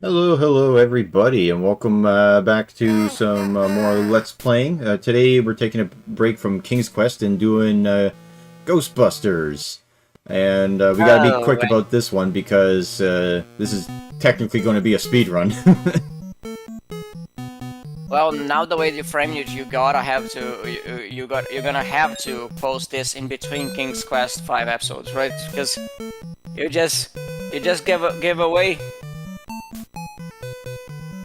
Hello everybody, and welcome back to some more Let's Playing. Today we're taking a break from King's Quest and doing Ghostbusters. And we gotta be Oh, quick right. about this one because this is technically going to be a speed run. Well, now the way you framed it, you gotta have to, you're gonna have to post this in between King's Quest 5 episodes, right? Because you just give away.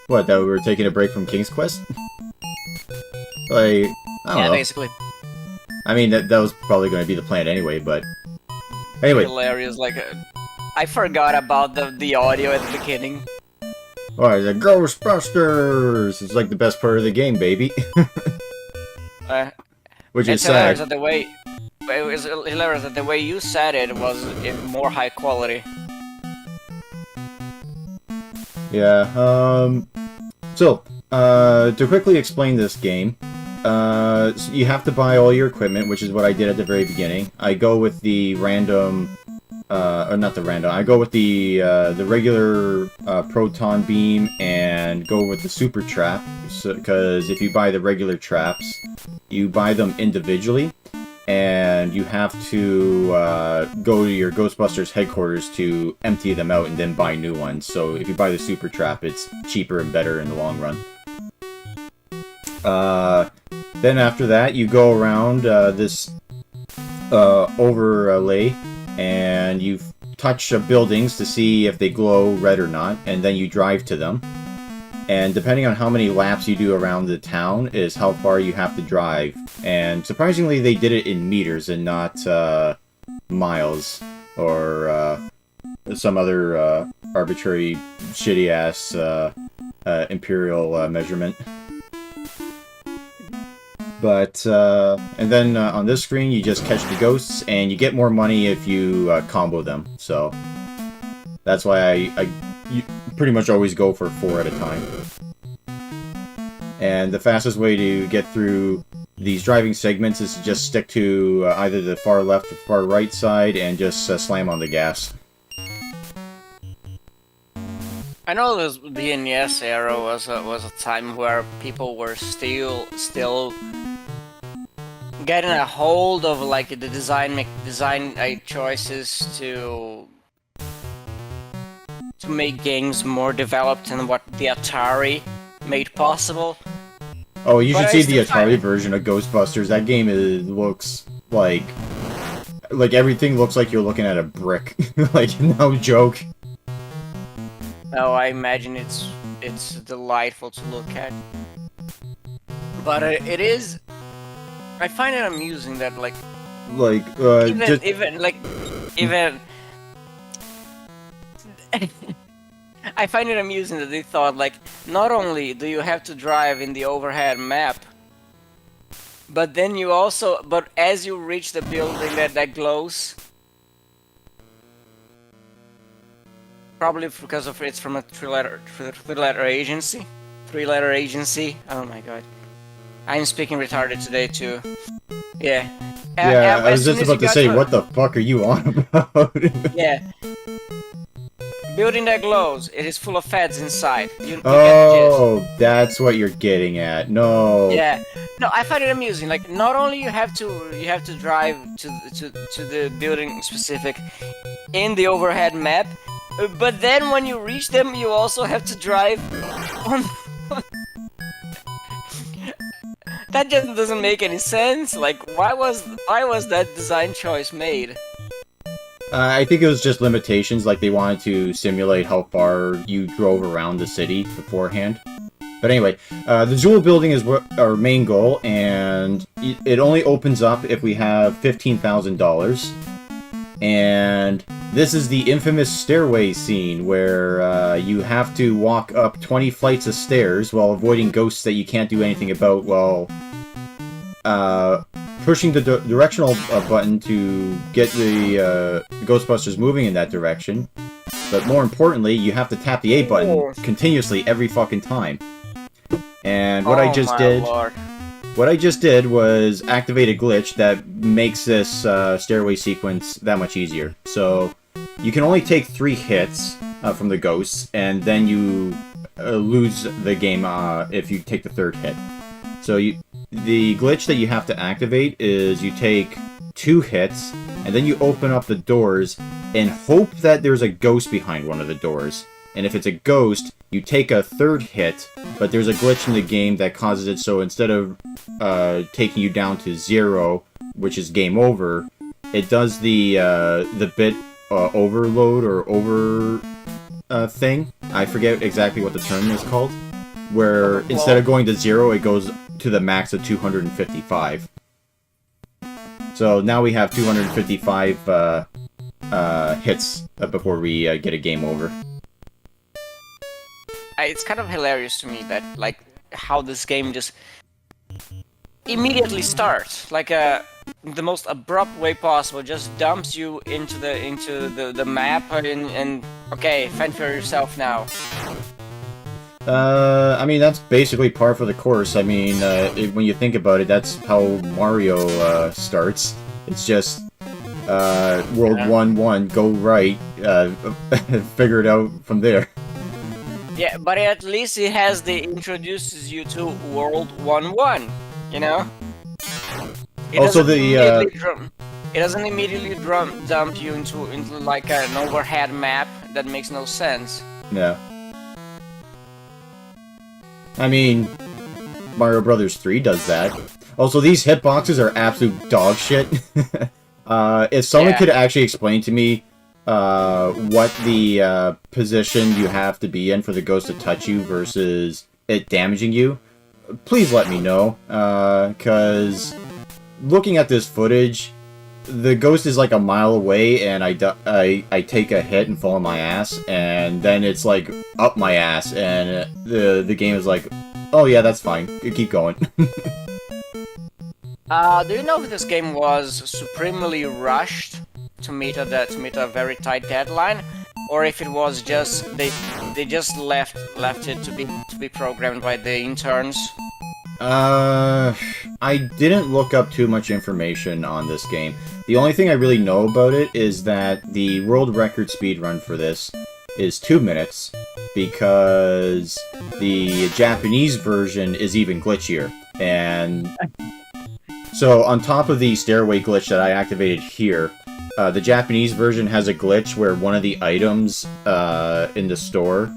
What, that we were taking a break from King's Quest? Like, I don't Yeah, know. basically. I mean, that was probably going to be the plan anyway, but... Anyway, Hilarious. Like, I forgot about the audio at the beginning. alright, the Ghostbusters! It's like the best part of the game, baby. Which is It's hilarious sad. that the way it was hilarious that the way you said it was in more high quality. Yeah, to quickly explain this game, so you have to buy all your equipment, which is what I did at the very beginning. I go with the random, or not the random, I go with the regular, proton beam and go with the super trap, because if you buy the regular traps, you buy them individually, and you have to go to your Ghostbusters headquarters to empty them out and then buy new ones. So if you buy the super trap, it's cheaper and better in the long run. Then after that, you go around this overlay, and you touch buildings to see if they glow red or not, and then you drive to them. And depending on how many laps you do around the town is how far you have to drive. And surprisingly, they did it in meters and not miles or some other arbitrary, shitty-ass imperial measurement. But, and then on this screen, you just catch the ghosts, and you get more money if you combo them. So, that's why you pretty much always go for 4 at a time. And the fastest way to get through these driving segments is to just stick to either the far left or far right side and just slam on the gas. I know the NES era was a time where people were still getting a hold of like the design choices to make games more developed than what the Atari made possible. Oh, you But should I see the still find Atari it- version of Ghostbusters. That game looks like everything looks like you're looking at a brick. Like, no joke. Oh, I imagine it's delightful to look at. But it is. I find it amusing that like Like, even I find it amusing that they thought like not only do you have to drive in the overhead map, but then you also as you reach the building that glows, probably because of it's from a three-letter agency. Three-letter agency. Oh my god. I'm speaking retarded today too. Yeah. yeah, I As was soon just as you about to got say, what the fuck are you on about? Yeah. Building that glows. It is full of feds inside. You get the Oh, that's what you're getting at. No. gist. Yeah. No, I find it amusing. Like, not only you have to drive to the building specific in the overhead map, but then when you reach them, you also have to drive on. That just doesn't make any sense. Like, why was that design choice made? I think it was just limitations, like they wanted to simulate how far you drove around the city beforehand. But anyway, the Jewel Building is our main goal, and it only opens up if we have $15,000. And this is the infamous stairway scene where you have to walk up 20 flights of stairs while avoiding ghosts that you can't do anything about while pushing the directional button to get the Ghostbusters moving in that direction. But more importantly, you have to tap the A button continuously every fucking time. And what I just did... Lord. What I just did was activate a glitch that makes this stairway sequence that much easier. So, you can only take 3 hits, from the ghosts, and then you lose the game if you take the third hit. So the glitch that you have to activate is you take 2 hits, and then you open up the doors and hope that there's a ghost behind one of the doors. And if it's a ghost, you take a 3rd hit, but there's a glitch in the game that causes it so instead of taking you down to 0, which is game over, it does the bit overload or over thing. I forget exactly what the term is called. Where instead of going to 0, it goes to the max of 255. So now we have 255 hits before we get a game over. It's kind of hilarious to me that, like, how this game just immediately starts, like the most abrupt way possible, just dumps you into the map and okay, fend for yourself now. I mean, that's basically par for the course. I mean, when you think about it, that's how Mario starts. It's just World 1-1, go right, figure it out from there. Yeah, but at least it has introduces you to World 1-1, you know? It doesn't immediately dump you into like an overhead map that makes no sense. No. I mean, Mario Brothers 3 does that. Also, these hitboxes are absolute dog shit. If someone could actually explain to me what the position you have to be in for the ghost to touch you versus it damaging you, please let me know. Because looking at this footage, the ghost is like a mile away, and I take a hit and fall on my ass, and then it's like up my ass, and the game is like, oh yeah, that's fine, you keep going. Do you know if this game was supremely rushed to meet a very tight deadline, or if it was just they just left it to be programmed by the interns? I didn't look up too much information on this game. The only thing I really know about it is that the world record speedrun for this is 2 minutes, because the Japanese version is even glitchier. And so on top of the stairway glitch that I activated here, the Japanese version has a glitch where one of the items in the store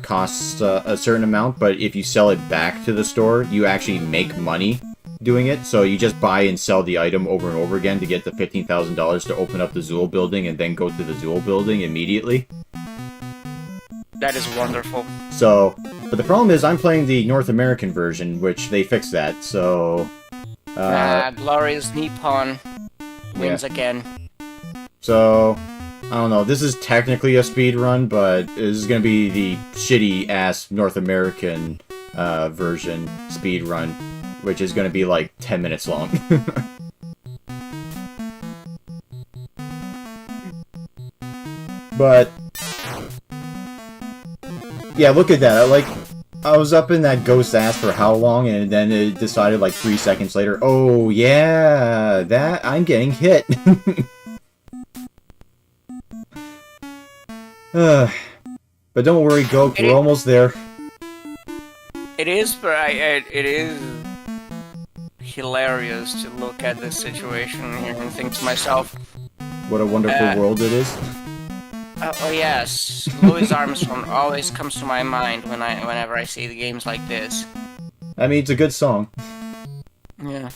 costs a certain amount, but if you sell it back to the store, you actually make money doing it. So you just buy and sell the item over and over again to get the $15,000 to open up the Zool building and then go to the Zool building immediately. That is wonderful. So, but the problem is I'm playing the North American version, which they fixed that, so... Glorious Nippon wins again. So, I don't know, this is technically a speedrun, but this is gonna be the shitty-ass North American version speedrun, which is gonna be like 10 minutes long. But... yeah, look at that, I was up in that ghost ass for how long, and then it decided like 3 seconds later, oh yeah, I'm getting hit. But don't worry, Goku, we're almost there. It is hilarious to look at this situation here and think to myself, what a wonderful world it is. Oh yes, Louis Armstrong always comes to my mind whenever I see the games like this. I mean, it's a good song. Yeah.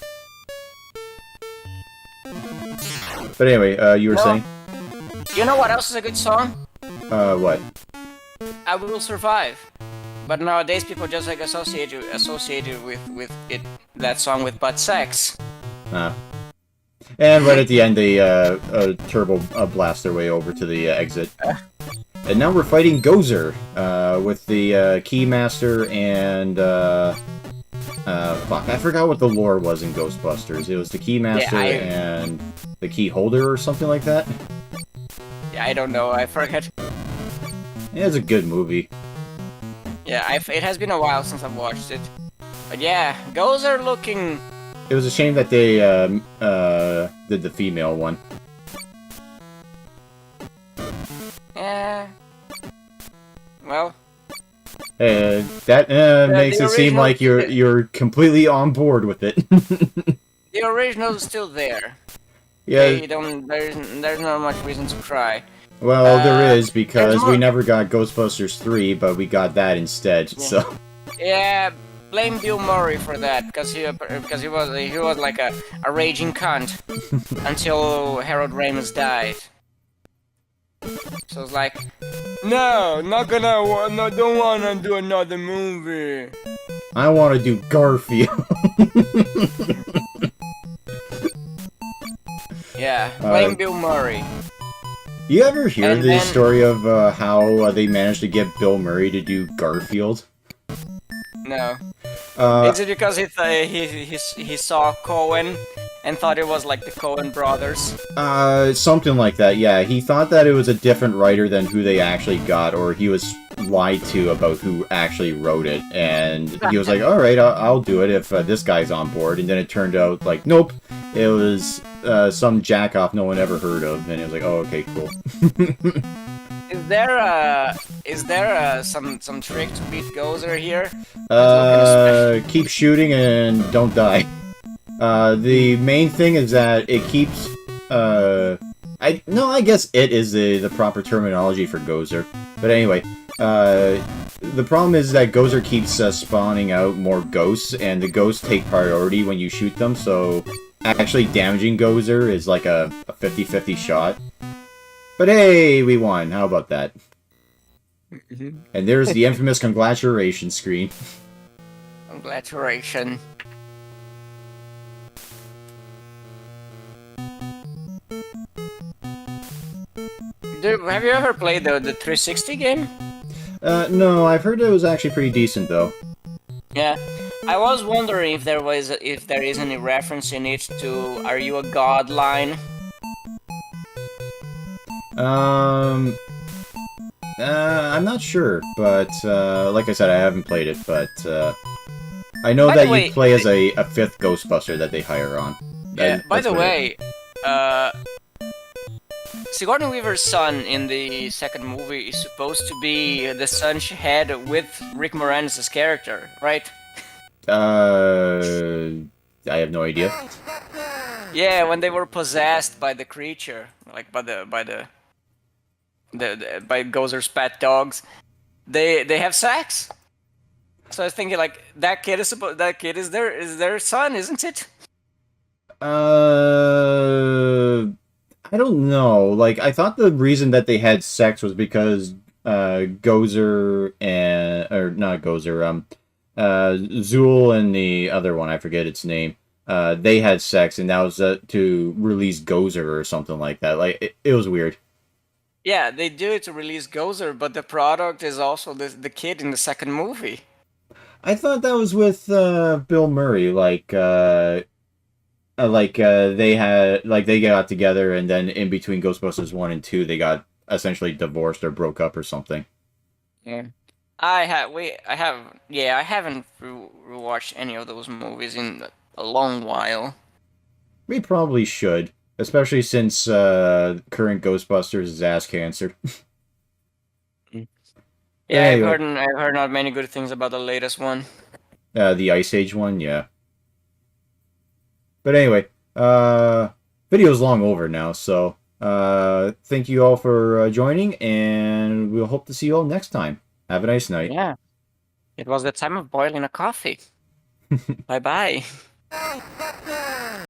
But anyway, you were saying? You know what else is a good song? What? I Will Survive. But nowadays people just like associate with that song with butt sex. And right at the end, they turbo blast their way over to the exit. And now we're fighting Gozer with the Keymaster and fuck, I forgot what the lore was in Ghostbusters. It was the Keymaster and the Key Holder or something like that. Yeah, I don't know. I forget. Yeah, it's a good movie. Yeah, it has been a while since I've watched it. But yeah, Gozer looking. It was a shame that they did the female one. Yeah. That makes The it seem original, like you're completely on board with it. the original is still there. Yeah, They don't. There's not much reason to cry. well, there is, There's because we more. never got Ghostbusters 3, but we got that instead, Yeah. so... Yeah, blame Bill Murray for that, because he was like a raging cunt until Harold Ramis died. So it's like, no, not gonna, no, don't wanna do another movie. I want to do Garfield. Yeah, blame Bill Murray. You ever hear And the then- story of how they managed to get Bill Murray to do Garfield? No. Uh, Is it because he saw Cohen and thought it was like the Cohen brothers? something like that, yeah. He thought that it was a different writer than who they actually got, or he was lied to about who actually wrote it, and he was like, alright, I'll do it if this guy's on board, and then it turned out, like, nope, it was some jackoff no one ever heard of, and it was like, oh, okay, cool. Is there some trick to beat Gozer here? Keep shooting and don't die. The main thing is that it keeps, I guess it is the proper terminology for Gozer. But anyway, the problem is that Gozer keeps spawning out more ghosts, and the ghosts take priority when you shoot them, so actually damaging Gozer is like a 50-50 shot. But hey, we won. How about that? And there's the infamous congratulations screen. Congratulations. Have you ever played the 360 game? No, I've heard it was actually pretty decent though. Yeah, I was wondering if there is any reference in it to "Are you a god?" line. I'm not sure, but like I said, I haven't played it, but I know By that the way, you play as a fifth Ghostbuster that they hire on. Yeah. By That's the what way, Sigourney Weaver's son in the second movie is supposed to be the son she had with Rick Moranis' character, right? I have no idea. Yeah, when they were possessed by the creature, like by Gozer's pet dogs, they have sex. So I was thinking like that kid is their son, isn't it? I don't know. Like, I thought the reason that they had sex was because Gozer and not Gozer, Zool and the other one, I forget its name. They had sex, and that was to release Gozer or something like that. Like, it was weird. Yeah, they do it to release Gozer, but the product is also the kid in the second movie. I thought that was with Bill Murray, they got together, and then in between Ghostbusters 1 and 2, they got essentially divorced or broke up or something. Yeah. I haven't rewatched any of those movies in a long while. We probably should, especially since current Ghostbusters is ass cancer. Yeah, Anyway. I've heard not many good things about the latest one. The Ice Age one, yeah. But anyway, video's long over now, so thank you all for joining, and we'll hope to see you all next time. Have a nice night. Yeah. It was the time of boiling a coffee. Bye-bye.